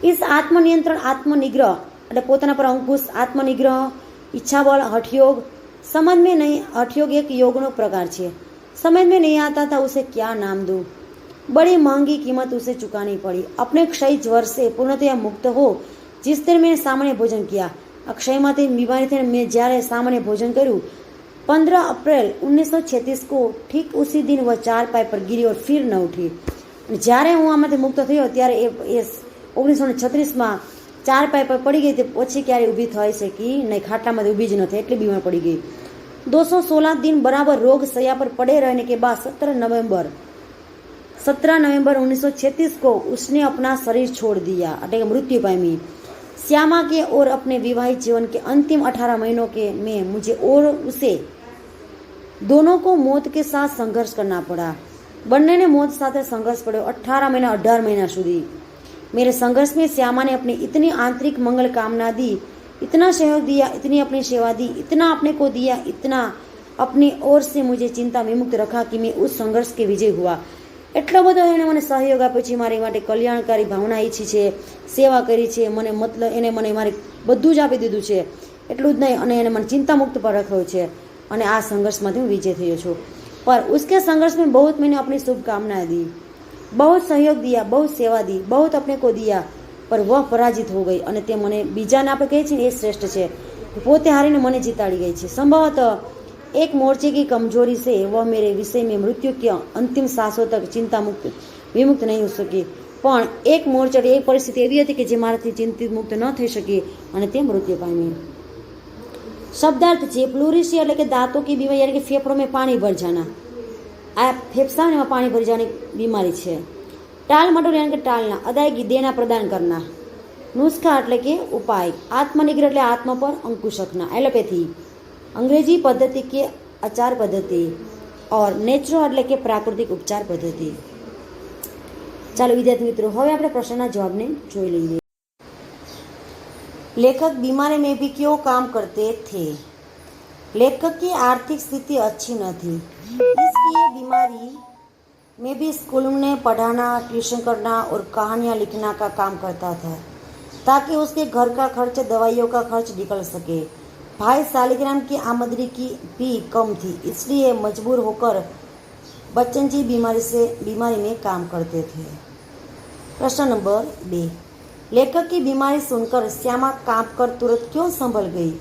इस आत्मनियंत्रण, आत्मनिग्रह એટલે પોતાના પર અંકુશ, આત્મનિગ્રહ, इच्छाबल, हठयोग समझ में नहीं। हठयोग एक योगનો प्रकार છે। समझ में नहीं आता था उसे क्या नाम दूं। बड़ी महंगी कीमत उसे चुकानी पड़ी। अपने क्षय ज्वर से पूर्णतया मुक्त हो जिस दिन मैंने सामान्य भोजन किया। अक्षयમાંથી बीमारी थी मैं જ્યારે सामान्य भोजन કર્યું 15 अप्रैल 1936 को ठीक उसी दिन वह चार पाय पर गिरी और फिर न उठी। જ્યારે હું આમાંથી મુક્ત થયો ત્યારે એ 1936માં ચાર પાય પર પડી ગઈ, તે પછી ક્યારે ઊભી થઈ શકી નહીં, ખાટલામાંથી ઊભી જ ન થઈ, એટલી બીમાર પડી ગઈ। 216 दिन बराबर रोग सया पर पड़े रहने के बाद 17 नवंबर 1936 को उसने अपना शरीर छोड़ दिया, अटैक मृत्यु पामी। श्यामा के और अपने विवाहित जीवन के अंतिम 18 महीनों के में मुझे और उसे दोनों को मौत के साथ संघर्ष करना पड़ा। બંને ने मौत साथ संघर्ष पड़ो 18 महीना 18 महीना સુધી। मेरे संघर्ष में श्यामा ने अपनी इतनी आंतरिक मंगल कामना दी, इतना सहयोग दिया, इतनी अपनी सेवा दी, इतना अपने को दिया, इतना अपनी ओर से मुझे चिंता विमुक्त रखा कि मैं उस संघर्ष के विजय हुआ। એટલો બધો એને મને સહયોગ આપ્યો છે, મારી માટે કલ્યાણકારી ભાવના ઈચ્છી છે, સેવા કરી છે, મને મતલબ એને મને મારે બધું જ આપી દીધું છે। એટલું જ નહીં, અને એને મને ચિંતામુક્ત પર રાખ્યો છે અને આ સંઘર્ષમાંથી હું વિજય થયો છું। पर उसके संघर्ष में बहुत मैंने अपनी शुभकामनाएं दी, बहुत सहयोग दिया, बहुत सेवा दी, बहुत अपने को दिया, पर वह पराजित हो गई અને તે મને બીજાને આપણે કહીએ છીએ એ શ્રેષ્ઠ છે, પોતે હારીને મને જીતાડી ગઈ છે। संभवतः एक मोर्चे की कमजोरी से वह मेरे विषय में मृत्यु के अंतिम सांसों तक चिंता मुक्त विमुक्त नहीं हो सकी। પણ એક મોરચડી એક પરિસ્થિતિ એવી હતી કે જે મારાથી ચિંતિત મુક્ત ન થઈ શકી અને તે મૃત્યુ પામી. शब्दार्थ છે प्लूरिसी એટલે કે दांतों की बीमारी यानी कि फेफड़ों में पानी भर जाना. આ ફેફસામાં પાણી ભરી જવાની બીમારી છે. टाल मटोल यानी कि टालना, अदायगी देना प्रदान करना. नुस्खा એટલે કે उपाय. आत्मनिग्रह એટલે आत्मा पर अंकुश रखना. एलोपैथी अंग्रेजी पद्धति के आचार पद्धति और नेचुरो એટલે કે प्राकृतिक उपचार पद्धति. ચાલો વિદ્યાર્થી મિત્રો હવે આપણે પ્રશ્નના જવાબને જોઈ લઈએ. लेखक बीमारी में भी क्यों काम करते थे? लेखक की आर्थिक स्थिति अच्छी न थी, इसलिए बीमारी में भी स्कूल में पढ़ाना, ट्यूशन करना और कहानियाँ लिखना का काम करता था ताकि उसके घर का खर्च, दवाइयों का खर्च निकल सके. भाई शालिग्राम की आमदनी की भी कम थी, इसलिए मजबूर होकर बच्चन जी बीमारी में काम करते थे. प्रश्न नंबर 2. लेखक की बीमारी सुनकर श्यामा कांप कर तुरंत क्यों संभल गई?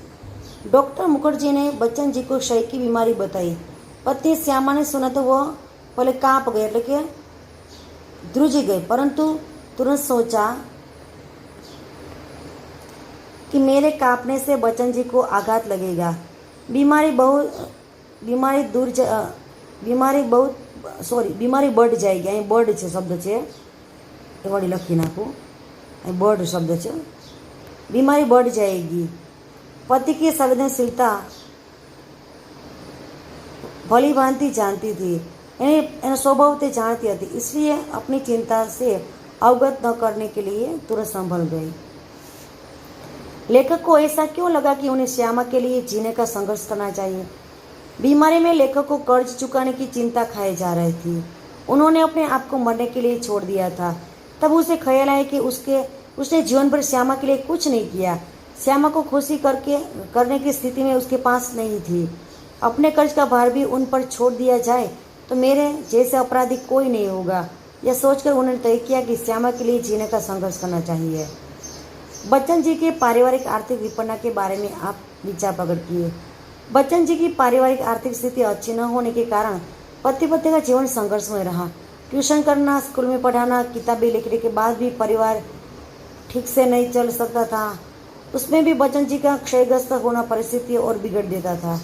डॉक्टर मुखर्जी ने बच्चन जी को क्षय की बीमारी बताई. पत्नी श्यामा ने सुना तो वह पहले कांप गए એટલે કે ધ્રુજી गए, परंतु तुरंत सोचा कि मेरे कांपने से बच्चन जी को आघात लगेगा. बीमारी बढ़ जाएगी. અહીં બર્ડ છે શબ્દ છે એ વળી લખી નાખું. बर्ड शब्द है. बीमारी बढ़ जाएगी. पति की संवेदनशीलता भली भांति जानती थी, एना स्वभाव ते जानती थी, इसलिए अपनी चिंता से अवगत न करने के लिए तुरंत संभल गई. लेखक को ऐसा क्यों लगा कि उन्हें श्यामा के लिए जीने का संघर्ष करना चाहिए? बीमारी में लेखक को कर्ज चुकाने की चिंता खाई जा रही थी. उन्होंने अपने आप को मरने के लिए छोड़ दिया था. तब उसे ख्याल आया कि उसने जीवन भर श्यामा के लिए कुछ नहीं किया. श्यामा को खुशी करने की स्थिति में उसके पास नहीं थी. अपने कर्ज का भार भी उन पर छोड़ दिया जाए तो मेरे जैसे अपराधी कोई नहीं होगा. यह सोचकर उन्होंने तय किया कि श्यामा के लिए जीने का संघर्ष करना चाहिए. बच्चन जी के पारिवारिक आर्थिक विपन्ना के बारे में आप विचार प्रकट किए. बच्चन जी की पारिवारिक आर्थिक स्थिति अच्छी न होने के कारण पति पत्नी का जीवन संघर्ष में रहा. ट्यूशन करना, स्कूल में पढ़ाना, किताबें लिखने के बाद भी परिवार ठीक से नहीं चल सकता था. उसमें भी बच्चन जी का क्षयग्रस्त होना परिस्थिति और बिगड़ देता था.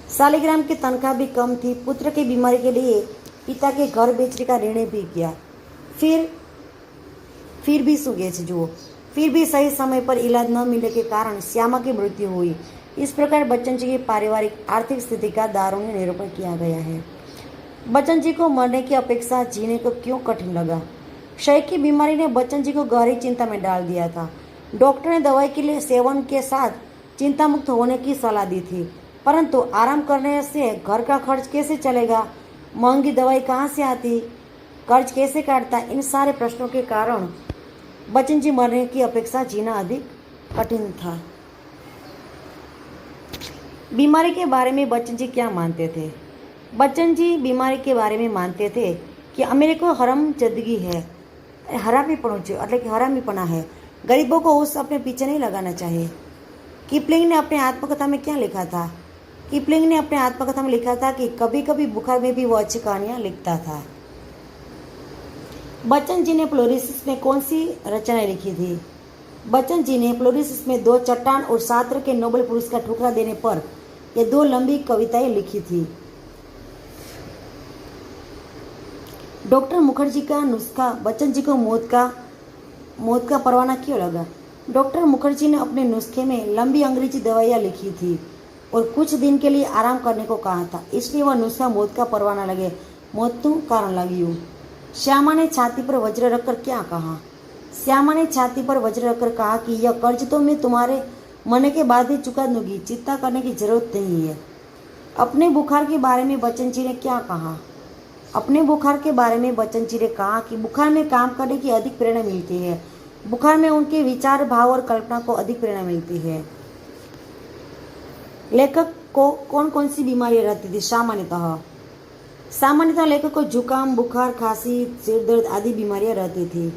शालिग्राम की तनख्वाह भी कम थी. पुत्र की बीमारी के लिए पिता के घर बेचने का निर्णय भी किया. फिर भी सही समय पर इलाज न मिलने के कारण श्यामा की मृत्यु हुई. इस प्रकार बच्चन जी की पारिवारिक आर्थिक स्थिति का दारुण निरूपण किया गया है. बच्चन जी को मरने की अपेक्षा जीने को क्यों कठिन लगा? क्षय की बीमारी ने बच्चन जी को गहरी चिंता में डाल दिया था. डॉक्टर ने दवाई के लिए सेवन के साथ चिंता मुक्त होने की सलाह दी थी, परंतु आराम करने से घर का खर्च कैसे चलेगा? महंगी दवाई कहाँ से आती? कर्ज कैसे काटता? इन सारे प्रश्नों के कारण बच्चन जी मरने की अपेक्षा जीना अधिक कठिन था. बीमारी के बारे में बच्चन जी क्या मानते थे? बच्चन जी बीमारी के बारे में मानते थे कि अमीरी को हराम जिंदगी है, हरामीपना है. गरीबों को उस अपने पीछे नहीं लगाना चाहिए. कीपलिंग ने अपने आत्मकथा में क्या लिखा था? कीपलिंग ने अपने आत्मकथा में लिखा था कि कभी कभी बुखार में भी वो अच्छी कहानियाँ लिखता था. बच्चन जी ने प्लोरिसिस में कौन सी रचनाएं लिखी थी? बच्चन जी ने प्लोरिसिस में 2 चट्टान और सात्र के नोबेल पुरस्कार ठुकरा देने पर ये 2 लंबी कविताएं लिखी थी. डॉक्टर मुखर्जी का नुस्खा बच्चन जी को मौत का परवाना क्यों लगा? डॉक्टर मुखर्जी ने अपने नुस्खे में लंबी अंग्रेजी दवाइयाँ लिखी थी और कुछ दिन के लिए आराम करने को कहा था, इसलिए वह नुस्खा मौत का परवाना लगे. मौत कारण लगी. श्यामा ने छाती पर वज्र रखकर क्या कहा? श्यामा ने छाती पर वज्र रखकर कहा कि यह कर्ज तो मैं तुम्हारे मरने के बाद ही चुका दूंगी, चिंता करने की जरूरत नहीं है. अपने बुखार के बारे में बच्चन जी ने क्या कहा? अपने बुखार के बारे में बच्चन जी ने कहा कि बुखार में काम करने की अधिक प्रेरणा मिलती है. बुखार में उनके विचार, भाव और कल्पना को अधिक प्रेरणा मिलती है. लेखक को कौन कौन सी बीमारियां रहती थी? सामान्यतः लेखक को जुकाम, बुखार, खांसी, सिर दर्द आदि बीमारियां रहती थी.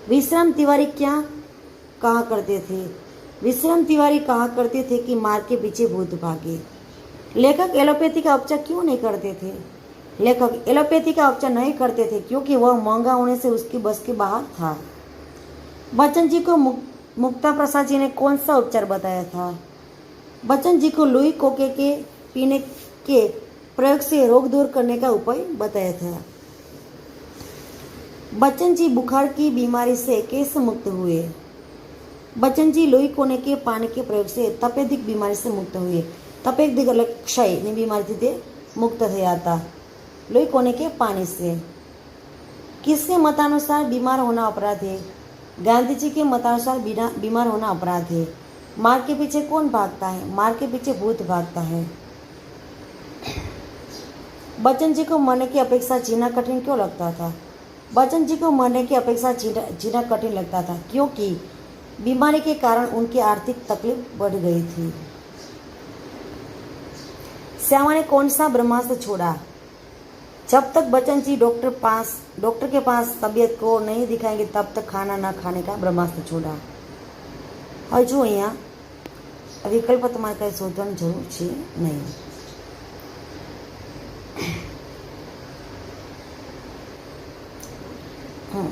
विश्राम तिवारी क्या कहा करते थे? विश्राम तिवारी कहा करते थे कि मार के पीछे भूत भागे. लेखक एलोपैथी का उपचार क्यों नहीं करते थे? लेखक एलोपैथी का उपचार नहीं करते थे क्योंकि वह महंगा होने से उसकी बस के बाहर था। बच्चन जी को मुक्ता प्रसाद जी ने कौन सा उपचार बताया था? बच्चन जी को लुई कोके के पीने के प्रयोग से रोग दूर करने का उपाय बताया था। बच्चन जी बुखार की बीमारी से कैसे मुक्त हुए? बच्चन जी लोही कोने के पानी के प्रयोग से તપેદિક बीमारी से मुक्त हुए। તપેદિક એટલે ક્ષયની બીમારીથી તે મુક્ત થયા હતા लोही कोने के पानी से। किसके मतानुसार बीमार होना अपराध है? गांधी जी के मतानुसार बीमार होना अपराध है। मार के पीछे कौन भागता है? मार के पीछे भूत भागता है। बच्चन जी को मरने की अपेक्षा जीना कठिन क्यों लगता था? बच्चन जी को मरने की अपेक्षा जीना कठिन लगता था क्योंकि बीमारी के कारण उनकी आर्थिक तकलीफ बढ़ गई थी। श्यामा ने कौन सा ब्रह्मास्त्र छोड़ा? जब तक बच्चन जी डॉक्टर के पास तबीयत को नहीं दिखाएंगे तब तक खाना न खाने का ब्रह्मास्त्र छोड़ा। હવે જો અહીંયા વિકલ્પ તમારે કંઈ શોધવાની જરૂર છે નહીં।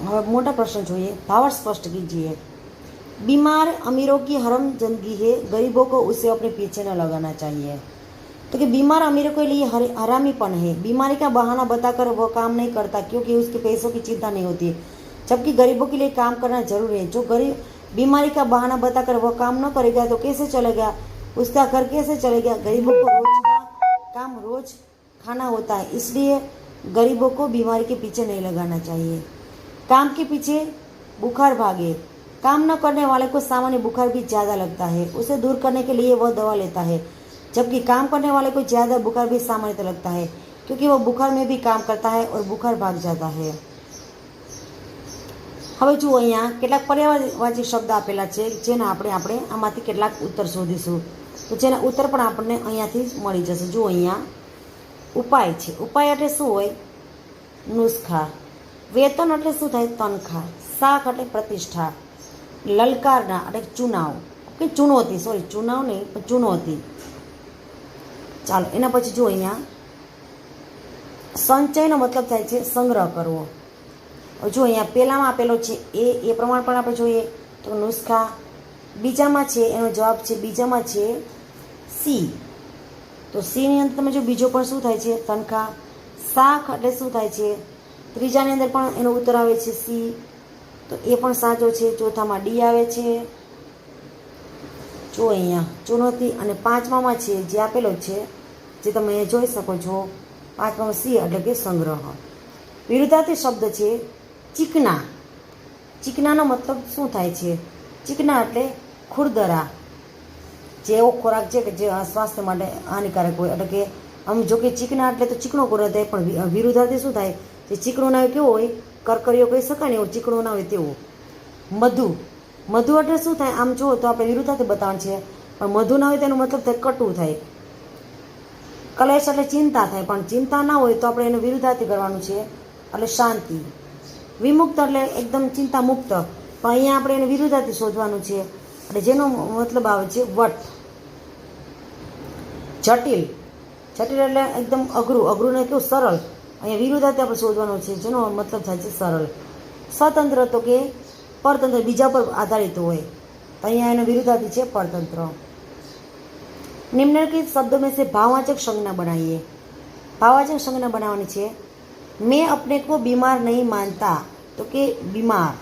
હવે મોટા પ્રશ્ન જોઈએ। ભાવાર્થ સ્પષ્ટ कीजिए। बीमार अमीरों की हरम जिंदगी है, गरीबों को उसे अपने पीछे न लगाना चाहिए। तो कि बीमार अमीरों के लिए हरामीपन है। बीमारी का बहाना बताकर वह काम नहीं करता क्योंकि उसके पैसों की चिंता नहीं होती, जबकि गरीबों के लिए काम करना जरूरी है। जो गरीब बीमारी का बहाना बताकर वह काम न करेगा तो कैसे चलेगा? उसका घर कैसे चलेगा? गरीबों को रोज का काम रोज खाना होता है, इसलिए गरीबों को बीमारी के पीछे नहीं लगाना चाहिए। काम के पीछे बुखार भागे। काम न करने वाले को सामान्य बुखार भी ज़्यादा लगता है, उसे दूर करने के लिए वह दवा लेता है, जबकि काम करने वाले को ज़्यादा बुखार भी सामान्य लगता है क्योंकि वह बुखार में भी काम करता है और बुखार भाग जाता है। હવે જુઓ અહીંયા કેટલાક પર્યાયવાચી શબ્દ આપેલા છે જેના આપણે આમાંથી કેટલાક ઉત્તર શોધીશું, તો જેના ઉત્તર પણ આપણને અહીંયાથી જ મળી જશે। જુઓ અહીંયા ઉપાય છે। ઉપાય એટલે શું હોય? નુસ્ખા। વેતન એટલે શું થાય? તનખા। શાખ એટલે પ્રતિષ્ઠા। લલકારના એટલે ચુનાવ કે ચુનૌતી, સોરી ચુનાવ નહીં પણ ચુનૌતી। ચાલો એના પછી જો અહીંયા સંચયનો મતલબ થાય છે સંગ્રહ કરવો। જો અહીંયા પહેલામાં આપેલો છે એ પ્રમાણ પણ આપણે જોઈએ તો નુસ્ખા, બીજામાં છે એનો જવાબ છે બીજામાં છે સી, તો સીની અંદર તમે જો બીજો પણ શું થાય છે? તનખા। શાખ એટલે શું થાય છે? ત્રીજાની અંદર પણ એનો ઉત્તર આવે છે સી, તો એ પણ સાચો છે। ચોથામાં ડી આવે છે। જો અહીંયા ચુનૌતી અને પાંચમામાં છે જે આપેલો છે જે તમે જોઈ શકો છો, પાંચમામાં સી એટલે કે સંગ્રહ। વિરુદ્ધાર્થી શબ્દ છે ચીકના। ચીકનાનો મતલબ શું થાય છે? ચીકના એટલે ખુરદરા, જે એવો ખોરાક છે કે જે સ્વાસ્થ્ય માટે હાનિકારક હોય, એટલે કે આમ જો કે ચીકના એટલે તો ચીકણો ખોરાક થાય, પણ વિરુદ્ધાર્થી શું થાય? જે ચીકણો ના હોય કેવો હોય? કરકરીઓ કહી શકાય ને, એવો ચીકણો ના હોય તેવો। મધુ। મધુ એટલે શું થાય? આમ જુઓ તો આપણે વિરુદ્ધાર્થી બતાવવાનું છે, પણ મધુ ના હોય તેનો મતલબ થાય કટુ થાય। કલેશ એટલે ચિંતા થાય, પણ ચિંતા ના હોય તો આપણે એનું વિરુદ્ધાર્થી કરવાનું છે એટલે શાંતિ। વિમુક્ત એટલે એકદમ ચિંતા મુક્ત, પણ અહીંયા આપણે એનું વિરુદ્ધાર્થી શોધવાનું છે એટલે જેનો મતલબ આવે છે વટ। જટિલ। જટિલ એટલે એકદમ અઘરું, અઘરું ને કેવું? સરળ। અહીંયા વિરુદ્ધાર્થી આપણે શોધવાનું છે જેનો મતલબ થાય છે સરળ। સ્વતંત્ર તો કે પરતંત્ર, બીજા પર આધારિત હોય, તો અહીંયા એનો વિરુદ્ધાર્થી છે પરતંત્ર। निम्नलिखित शब्दों में से भाववाचक संज्ञा बनाइए। भाववाचक संज्ञा बनानी है। मैं अपने को बीमार नहीं मानता तो कि बीमार।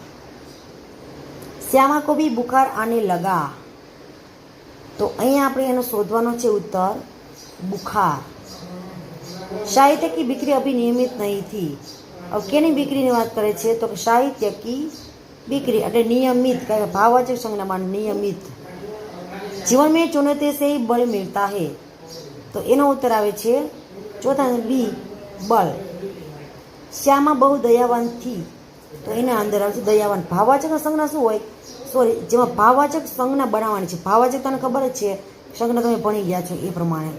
श्यामा को भी बुखार आने लगा, तो अहीं आपणे एनो शोधवानो छे उत्तर बुखार। साहित्य की बिक्री अभी नियमित नहीं थी। अब केनी बिक्री बात करे छे तो साहित्य की बिक्री એટલે નિયમિત, કારણ ભાવવાચક સંજ્ઞામાં નિયમિત। जीवन में चुनौती से ही बल मिलता है, तो एनो उत्तर आवे छे चौथा बी बल। श्यामा बहु दयावान थी, तो एना अंदर आवे छे दयावान। भाववाचक संज्ञा शुं होय? सॉरी, जेमां भाववाचक संज्ञा बनाववानी छे। भाववाचक तने खबर ज छे, संज्ञा तमे भणी गया छो ए प्रमाणे।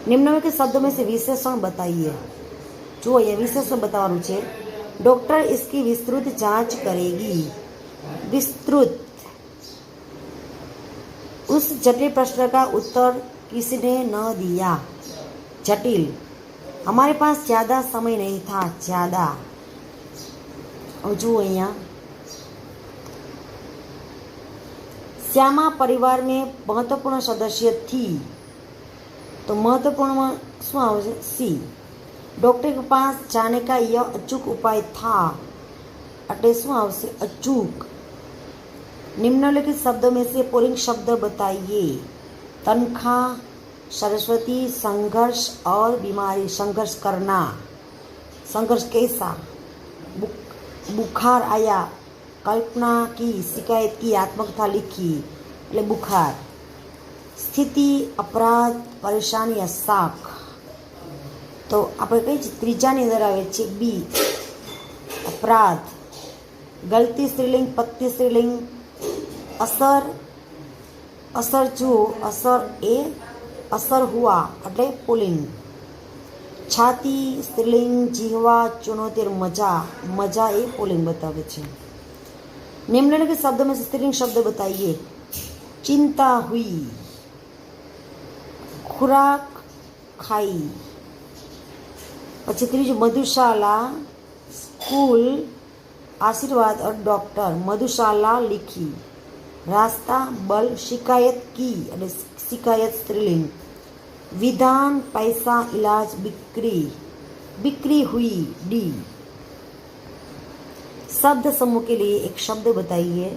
निम्नलिखित शब्दों में से विशेषण बताइए। जो ये विशेषण बताववानुं छे। डॉक्टर इसकी विस्तृत जांच करेगी। विस्तृत। उस जटिल प्रश्न का उत्तर किसने न दिया? जटिल। हमारे पास ज़्यादा समय नहीं था, ज़्यादा। और जो અહીંયા श्यामा परिवार में महत्वपूर्ण सदस्य थी, तो महत्वपूर्ण में શું આવશે? सी। डॉक्टर के पास जाने का यह अचूक उपाय था, એટલે શું આવશે? अचूक। निम्नलिखित शब्दों में से पुल्लिंग शब्द बताइए। तनख्वाह, सरस्वती, संघर्ष और बीमारी। संघर्ष करना, संघर्ष कैसा? बुखार आया, कल्पना की, शिकायत की, आत्मकथा लिखी, એટલે बुखार। स्थिति, अपराध, परेशानी या શાક। तो આપણે કઈ ત્રીજાની અંદર આવે છે બી, अपराध। गलती स्त्रीलिंग, पत्नी स्त्रीलिंग। असर, असर जो, असर ए असर हुआ એટલે પુલ્લિંગ। છાતી સ્ત્રીલિંગ, જીહવા ચુનौती, मजा, मजा ए पुल्लिंग बतावे छे। निम्नलिखित शब्दों में से स्त्रीलिंग शब्द बताइए। चिंता हुई, खुराक खाई। પછી ત્રીજું मधुशाला, स्कूल, आशीर्वाद और डॉक्टर। मधुशाला लिखी। रास्ता, बल, शिकायत की અને शिकायत स्त्रीलिंग। विधान, पैसा, इलाज, बिक्री, बिक्री हुई, डी। शब्द समूह के लिए एक शब्द बताइए।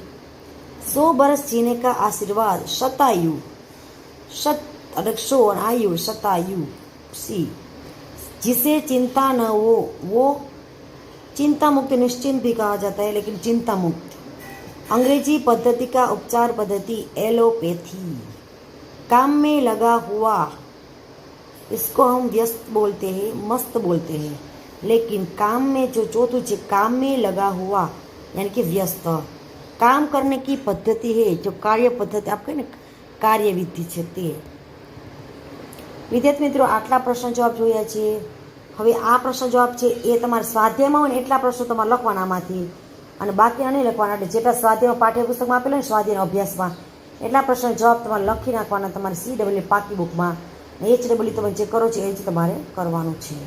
100 बरस जीने का आशीर्वाद, शतायु। शत और 100 और आयु, शतायु, सी। जिसे चिंता न हो वो चिंता मुक्त, निश्चिंत भी कहा जाता है, लेकिन चिंता मुक्त। अंग्रेजी पद्धति का उपचार पद्धति एलोपैथी। काम में लगा हुआ, इसको हम व्यस्त बोलते हैं, मस्त बोलते हैं, लेकिन काम में जो चौथुं है, काम में लगा हुआ यानी कि व्यस्त। काम करने की पद्धति है, जो कार्य पद्धति आप कहें कार्यविधि है ते। विद्यार्थी मित्रों, आटला प्रश्न जवाब जोया छे। હવે આ પ્રશ્ન જવાબ છે એ તમારે સ્વાધ્યાયમાં હોય ને એટલા પ્રશ્નો તમારે લખવાના આમાંથી, અને બાકીના નહીં લખવાના। એટલે જેટલા સ્વાધ્યાયમાં પાઠ્યપુસ્તકમાં આપેલા ને સ્વાધ્યાયના અભ્યાસમાં એટલા પ્રશ્નો જવાબ તમારે લખી નાખવાના તમારે CWE પાકી બુકમાં। HWE તમે જે કરો છો એ જ તમારે કરવાનું છે।